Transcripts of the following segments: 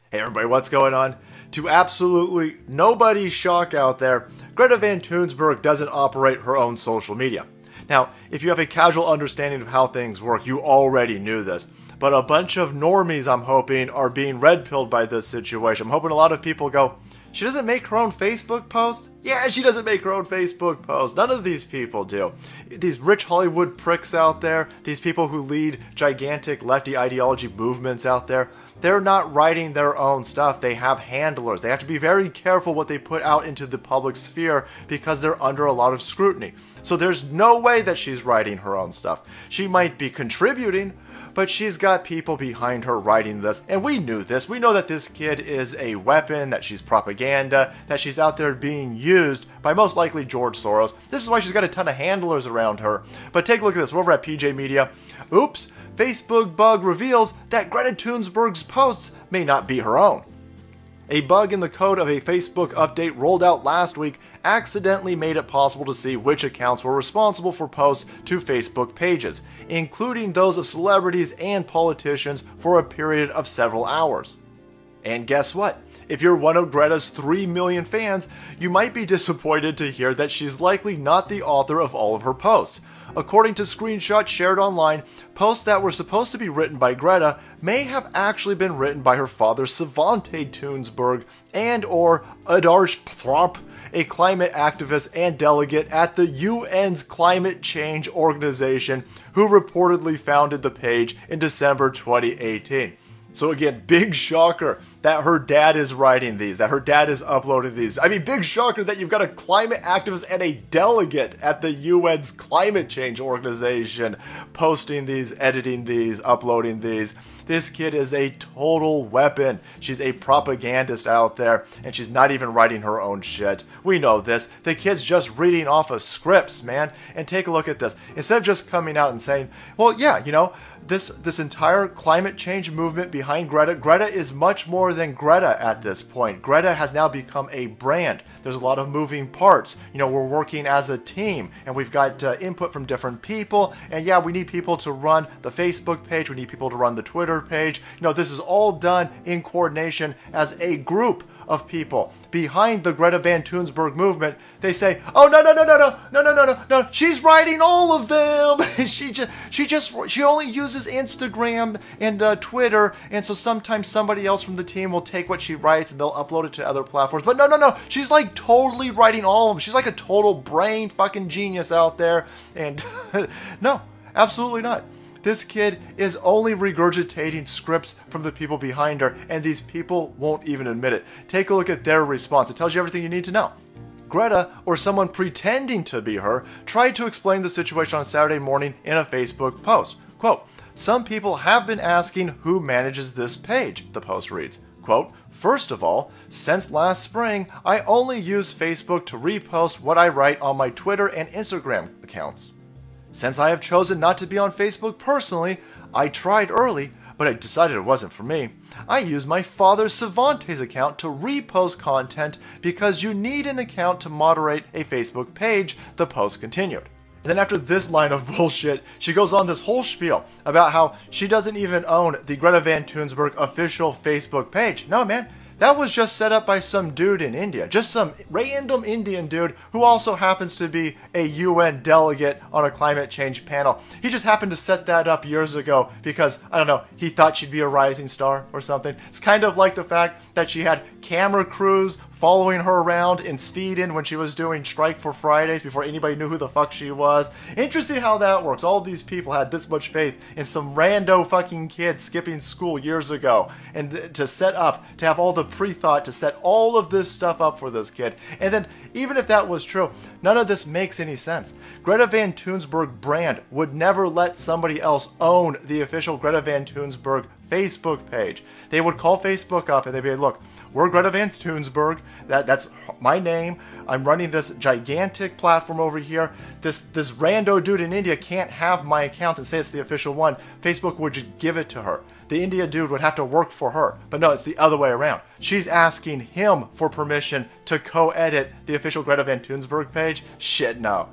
Hey everybody, what's going on? To absolutely nobody's shock out there, Greta Van Thunberg doesn't operate her own social media. Now, if you have a casual understanding of how things work, you already knew this. But a bunch of normies, I'm hoping, are being red-pilled by this situation. I'm hoping a lot of people go, she doesn't make her own Facebook post? Yeah, she doesn't make her own Facebook post. None of these people do. These rich Hollywood pricks out there, these people who lead gigantic lefty ideology movements out there, they're not writing their own stuff. They have handlers. They have to be very careful what they put out into the public sphere because they're under a lot of scrutiny. So there's no way that she's writing her own stuff. She might be contributing, but she's got people behind her writing this, and we knew this. We know that this kid is a weapon, that she's propaganda, that she's out there being used by most likely George Soros. This is why she's got a ton of handlers around her. But take a look at this. We're over at PJ Media. Oops, Facebook bug reveals that Greta Thunberg's posts may not be her own. A bug in the code of a Facebook update rolled out last week accidentally made it possible to see which accounts were responsible for posts to Facebook pages, including those of celebrities and politicians for a period of several hours. And guess what? If you're one of Greta's 3 million fans, you might be disappointed to hear that she's likely not the author of all of her posts. According to screenshots shared online, posts that were supposed to be written by Greta may have actually been written by her father Svante Thunberg and or Adarsh Pthrop, a climate activist and delegate at the UN's Climate Change Organization, who reportedly founded the page in December 2018. So again, big shocker that her dad is writing these, that her dad is uploading these. I mean, big shocker that you've got a climate activist and a delegate at the UN's Climate Change Organization posting these, editing these, uploading these. This kid is a total weapon. She's a propagandist out there, and she's not even writing her own shit. We know this. The kid's just reading off of scripts, man. And take a look at this. Instead of just coming out and saying, well, yeah, you know, this entire climate change movement behind Greta is much more than Greta at this point. Greta has now become a brand. There's a lot of moving parts. You know, we're working as a team, and we've got input from different people. And yeah, we need people to run the Facebook page. We need people to run the Twitter page. You know, this is all done in coordination as a group of people behind the Greta Van Thunberg movement. They say, oh, no, she's writing all of them. she only uses Instagram and Twitter, and so sometimes somebody else from the team will take what she writes and they'll upload it to other platforms. But no, she's like totally writing all of them. She's like a total brain fucking genius out there, and no, absolutely not. This kid is only regurgitating scripts from the people behind her, and these people won't even admit it. Take a look at their response. It tells you everything you need to know. Greta, or someone pretending to be her, tried to explain the situation on Saturday morning in a Facebook post. Quote, some people have been asking who manages this page, the post reads. Quote, first of all, since last spring, I only use Facebook to repost what I write on my Twitter and Instagram accounts. Since I have chosen not to be on Facebook personally, I tried early, but I decided it wasn't for me. I use my father Svante's account to repost content because you need an account to moderate a Facebook page, the post continued. And then after this line of bullshit, she goes on this whole spiel about how she doesn't even own the Greta Van Thunberg official Facebook page. No, man. That was just set up by some dude in India. Just some random Indian dude who also happens to be a UN delegate on a climate change panel. He just happened to set that up years ago because, I don't know, he thought she'd be a rising star or something. It's kind of like the fact that she had camera crews following her around in Sweden when she was doing Strike for Fridays before anybody knew who the fuck she was. Interesting how that works. All these people had this much faith in some rando fucking kid skipping school years ago, and to set up, to have all the pre-thought to set all of this stuff up for this kid. And then, even if that was true, none of this makes any sense. Greta Van Thunberg brand would never let somebody else own the official Greta Van Thunberg Facebook page. They would call Facebook up and they'd be like, look, we're Greta Van Thunberg, that's my name, I'm running this gigantic platform over here, this rando dude in India can't have my account and say it's the official one. Facebook would just give it to her. The India dude would have to work for her. But no, it's the other way around. She's asking him for permission to co-edit the official Greta Van Thunberg page. Shit no.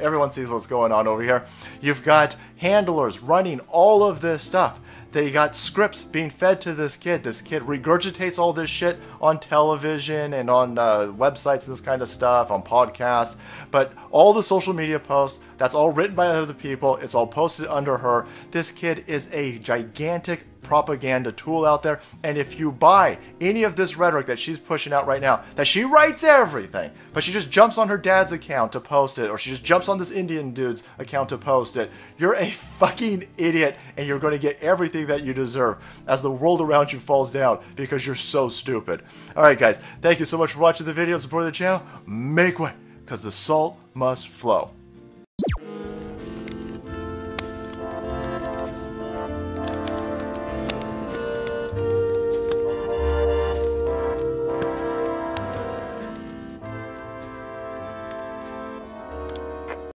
Everyone sees what's going on over here. You've got handlers running all of this stuff. They got scripts being fed to this kid. This kid regurgitates all this shit on television and on websites and this kind of stuff, on podcasts. But all the social media posts, that's all written by other people. It's all posted under her. This kid is a gigantic propaganda tool out there, and if you buy any of this rhetoric that she's pushing out right now, that she writes everything, but she just jumps on her dad's account to post it, or she just jumps on this Indian dude's account to post it, you're a fucking idiot, and you're going to get everything that you deserve as the world around you falls down because you're so stupid. Alright guys, thank you so much for watching the video and supporting the channel. Make way, because the salt must flow.